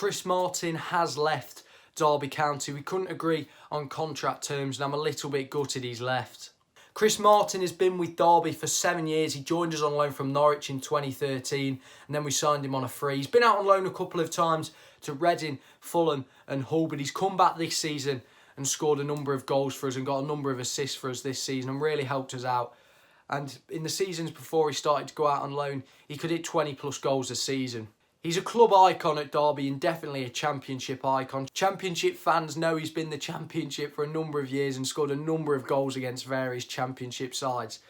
Chris Martin has left Derby County. We couldn't agree on contract terms and I'm a little bit gutted he's left. Chris Martin has been with Derby for 7 years. He joined us on loan from Norwich in 2013 and then we signed him on a free. He's been out on loan a couple of times to Reading, Fulham and Hull, but he's come back this season and scored a number of goals for us and got a number of assists for us this season and really helped us out. And in the seasons before he started to go out on loan, he could hit 20 plus goals a season. He's a club icon at Derby and definitely a championship icon. Championship fans know he's been the championship for a number of years and scored a number of goals against various championship sides.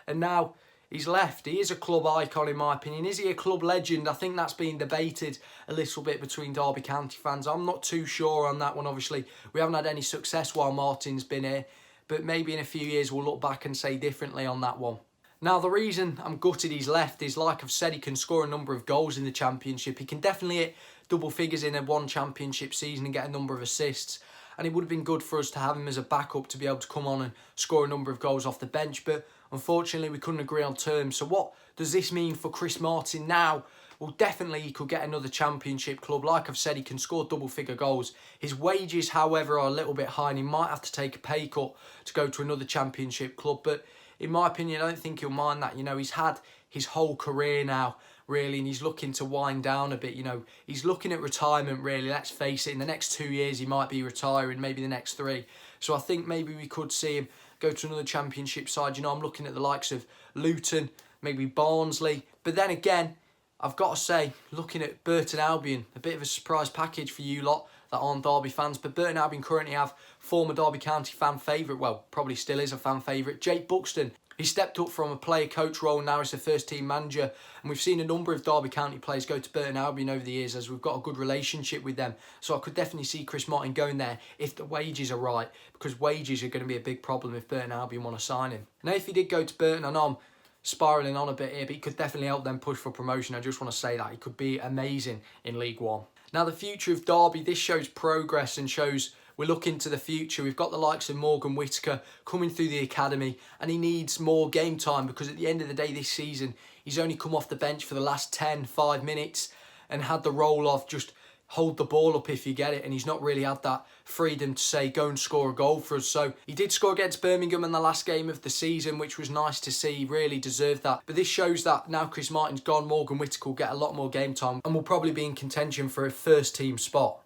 And now he's left. He is a club icon in my opinion. Is he a club legend? I think that's been debated a little bit between Derby County fans. I'm not too sure on that one. Obviously, we haven't had any success while Martin's been here. But maybe in a few years we'll look back and say differently on that one. Now, the reason I'm gutted he's left is, like I've said, he can score a number of goals in the Championship. He can definitely hit double figures in one Championship season and get a number of assists. And it would have been good for us to have him as a backup to be able to come on and score a number of goals off the bench. But unfortunately, we couldn't agree on terms. So what does this mean for Chris Martin now? Well, definitely he could get another Championship club. Like I've said, he can score double-figure goals. His wages, however, are a little bit high and he might have to take a pay cut to go to another Championship club. But in my opinion, I don't think he'll mind that. You know, he's had his whole career now, really, and he's looking to wind down a bit. You know, he's looking at retirement, really. Let's face it, in the next 2 years, he might be retiring, maybe the next 3. So I think maybe we could see him go to another Championship side. You know, I'm looking at the likes of Luton, maybe Barnsley. But then again, I've got to say, looking at Burton Albion, a bit of a surprise package for you lot that aren't Derby fans, but Burton Albion currently have former Derby County fan favourite, well, probably still is a fan favourite, Jake Buxton. He stepped up from a player-coach role, now as a first-team manager, and we've seen a number of Derby County players go to Burton Albion over the years as we've got a good relationship with them. So I could definitely see Chris Martin going there if the wages are right, because wages are going to be a big problem if Burton Albion want to sign him. Now, if he did go to Burton, I know I'm spiralling on a bit here, but he could definitely help them push for promotion. I just want to say that he could be amazing in League One. Now, the future of Derby, this shows progress and shows we're looking to the future. We've got the likes of Morgan Whittaker coming through the academy and he needs more game time because at the end of the day this season, he's only come off the bench for the last 5 minutes and had the role of just hold the ball up if you get it, and he's not really had that freedom to say go and score a goal for us. So he did score against Birmingham in the last game of the season, which was nice to see. He really deserved that. But this shows that now Chris Martin's gone, Morgan Whittaker will get a lot more game time and will probably be in contention for a first team spot.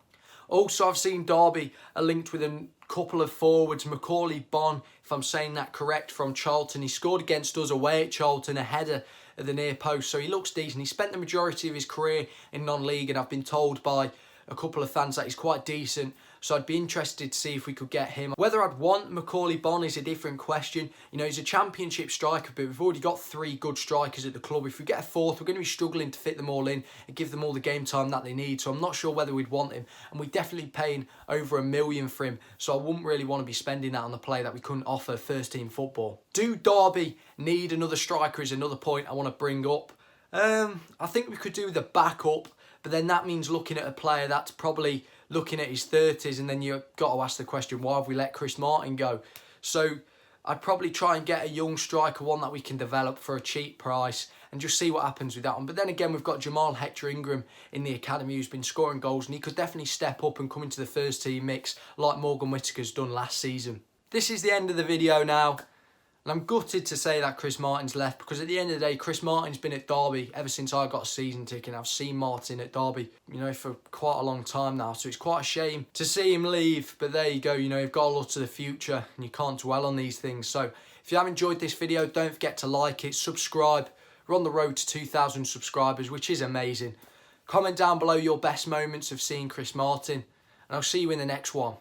Also, I've seen Derby are linked with a couple of forwards. Macaulay Bonne, if I'm saying that correct, from Charlton. He scored against us away at Charlton, a header at the near post, so he looks decent. He spent the majority of his career in non-league, and I've been told by a couple of fans that he's quite decent, so I'd be interested to see if we could get him. Whether I'd want Macaulay Bonne is a different question. You know, he's a Championship striker, but we've already got 3 good strikers at the club. If we get a 4th, we're going to be struggling to fit them all in and give them all the game time that they need, so I'm not sure whether we'd want him, and we're definitely paying over $1 million for him, so I wouldn't really want to be spending that on the player that we couldn't offer first team football. Do Derby need another striker is another point I want to bring up. I think we could do the backup, but then that means looking at a player that's probably looking at his 30s, and then you've got to ask the question, why have we let Chris Martin go? So I'd probably try and get a young striker, one that we can develop for a cheap price, and just see what happens with that one. But then again, we've got Jamal Hector Ingram in the academy who's been scoring goals, and he could definitely step up and come into the first team mix like Morgan Whittaker's done last season. This is the end of the video now. And I'm gutted to say that Chris Martin's left, because at the end of the day, Chris Martin's been at Derby ever since I got a season ticket. I've seen Martin at Derby, you know, for quite a long time now. So it's quite a shame to see him leave. But there you go, you know, you've got to look to the future and you can't dwell on these things. So if you have enjoyed this video, don't forget to like it, subscribe. We're on the road to 2,000 subscribers, which is amazing. Comment down below your best moments of seeing Chris Martin. And I'll see you in the next one.